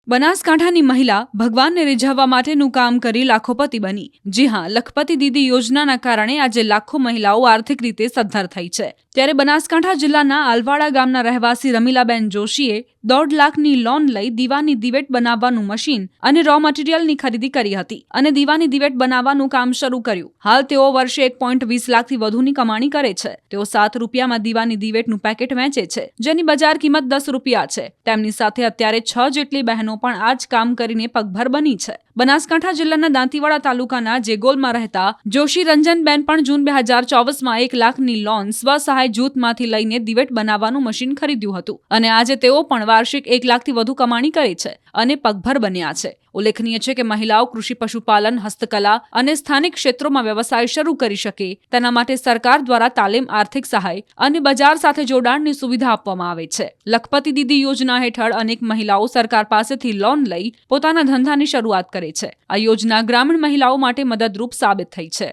બનાસકાંઠાની મહિલા ભગવાનને રીઝવવા માટેનું કામ કરી લાખોપતિ બની। જી હા, લખપતિ દીદી યોજનાના કારણે આજે લાખો મહિલાઓ આર્થિક રીતે સદ્ધર થઈ છે। ત્યારે બનાસકાંઠા જિલ્લાના આલવાડા ગામના રહેવાસી રમીલાબેન જોશીએ 1.5 લાખની લોન લઈ દીવાની દિવેટ બનાવવાનું મશીન અને રો મટીરીયલની ખરીદી કરી હતી અને દીવાની દિવેટ બનાવવાનું કામ શરૂ કર્યું। હાલ તેઓ વર્ષે 1.20 લાખથી વધુની કમાણી કરે છે। તેઓ 7 રૂપિયામાં દીવાની દિવેટનું પેકેટ વેચે છે, જેની બજાર કિંમત 10 રૂપિયા છે। તેમની સાથે અત્યારે 6 જેટલી બહેનો પણ આ જ કામ કરીને પગભર બની છે। બનાસકાંઠા જિલ્લાના દાંતીવાડા તાલુકાના જેગોલમાં રહેતા જોશી રંજનબેન પણ જૂન 2024માં 1 લાખની લોન સ્વસહાય જૂથમાંથી લઈને દિવેટ બનાવવાનું મશીન ખરીદ્યું હતું અને આજે તેઓ પણ વાર્ષિક 1 લાખથી વધુ કમાણી કરે છે અને પગભર બન્યા છે। ઉલ્લેખનીય છે કે મહિલાઓ કૃષિ, પશુપાલન, હસ્તકલા અને સ્થાનિક ક્ષેત્રોમાં વ્યવસાય શરૂ કરી શકે તેના માટે સરકાર દ્વારા તાલીમ, આર્થિક સહાય અને બજાર સાથે જોડાણની સુવિધા આપવામાં આવે છે। લખપતિ દીદી યોજના હેઠળ અનેક મહિલાઓ સરકાર પાસેથી લોન લઈ પોતાના ધંધાની શરૂઆત કરે છે। આ યોજના ગ્રામીણ મહિલાઓ માટે મદદરૂપ સાબિત થઈ છે।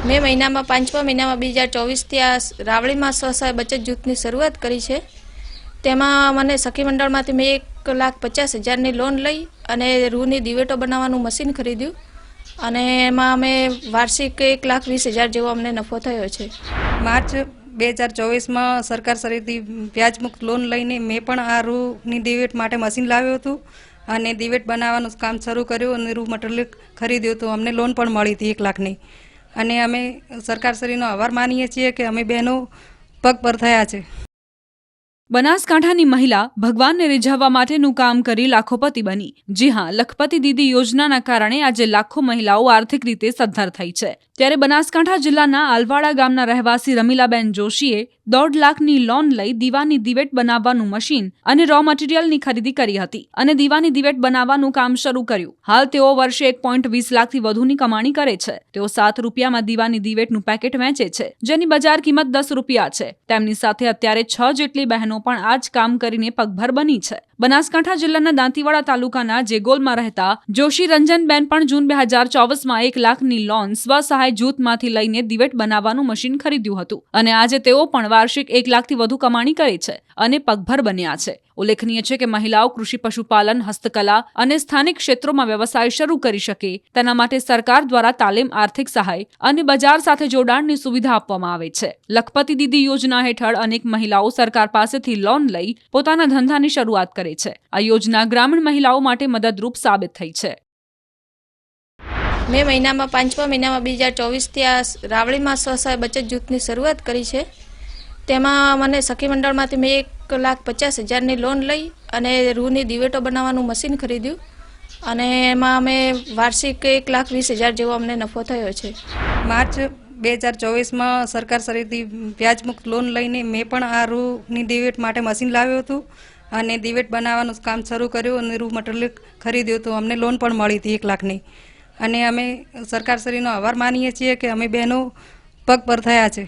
મેં મહિનામાં 5મા મહિનામાં 2024થી આ રાવળીમાં સ્વસહાય બચત જૂથની શરૂઆત કરી છે। તેમાં મને સખી મંડળમાંથી મેં 1,50,000ની લોન લઈ અને રૂની દિવેટો બનાવવાનું મશીન ખરીદ્યું અને એમાં અમે વાર્ષિક 1,20,000 જેવો અમને નફો થયો છે। માર્ચ 2024માં સરકાર સરેથી વ્યાજમુક્ત લોન લઈને મેં પણ આ રૂની દિવેટ માટે મશીન લાવ્યું હતું અને દિવેટ બનાવવાનું કામ શરૂ કર્યું અને રૂ મટીરિયલ ખરીદ્યું હતું। અમને લોન પણ મળી હતી 1 લાખની અને અમે સરકારશ્રીનો આભાર માનીએ છીએ કે અમે બહેનો પગભર થયા છે। બનાસકાંઠાની મહિલા ભગવાનને રીઝવવા માટેનું કામ કરી લાખોપતિ બની। જી હા, લખપતિ દીદી યોજનાના કારણે આજે લાખો મહિલાઓ આર્થિક રીતે સદ્ધર થઈ છે। ત્યારે બનાસકાંઠા જિલ્લાના આલવાડા ગામના રહેવાસી રમીલાબેન જોશીએ 1.5 લાખની લોન લઈ દીવાની દિવેટ બનાવવાનું મશીન અને રો મટીરીયલની ખરીદી કરી હતી અને દીવાની દિવેટ બનાવવાનું કામ શરૂ કર્યું। હાલ તેઓ વર્ષે 1.20 લાખથી વધુની કમાણી કરે છે। તેઓ 7 રૂપિયામાં દીવાની દિવેટનું પેકેટ વેચે છે, જેની બજાર કિંમત 10 રૂપિયા છે। તેમની સાથે અત્યારે 6 જેટલી બહેનો પણ આ જ કામ કરીને પગભર બની છે। બનાસકાંઠા જિલ્લાના દાંતીવાડા તાલુકાના જેગોલમાં રહેતા જોશી રંજનબેન પણ જૂન 2024માં 1 લાખની લોન સ્વસહાય જૂથમાંથી લઈને દિવેટ બનાવવાનું મશીન ખરીદ્યું હતું અને આજે તેઓ પણ વાર્ષિક 1 લાખથી વધુ કમાણી કરે છે અને પગભર બન્યા છે। ઉલ્લેખનીય છે કે મહિલાઓ કૃષિ, પશુપાલન, હસ્તકલા અને સ્થાનિક ક્ષેત્રોમાં વ્યવસાય શરૂ કરી શકે તેના માટે સરકાર દ્વારા તાલીમ, આર્થિક સહાય અને બજાર સાથે જોડાણની સુવિધા આપવામાં આવે છે। લખપતિ દીદી યોજના હેઠળ અનેક મહિલાઓ સરકાર પાસેથી લોન લઈ પોતાના ધંધાની શરૂઆત કરે છે। આ યોજના ગ્રામીણ મહિલાઓ માટે મદદરૂપ સાબિત થઈ છે। મેં મહિનામાં 5મા મહિનામાં 2024થી આ રાવળીમાં સ્વસહાય બચત જૂથની શરૂઆત કરી છે। તેમાં મને સખી મંડળમાંથી મેં 1,50,000ની લોન લઈ અને રૂની દિવેટો બનાવવાનું મશીન ખરીદ્યું અને એમાં અમે વાર્ષિક 1,20,000 જેવો અમને નફો થયો છે। માર્ચ 2024માં સરકાર સરેથી વ્યાજમુક્ત લોન લઈને મેં પણ આ રૂની દિવેટ માટે મશીન લાવ્યું હતું અને દિવેટ બનાવવાનું કામ શરૂ કર્યું અને રૂ મટીરિયલ ખરીદ્યું હતું। અમને લોન પણ મળી હતી 1 લાખની અને અમે સરકારશ્રીનો આભાર માનીએ છીએ કે અમે બહેનો પગભર થયા છે।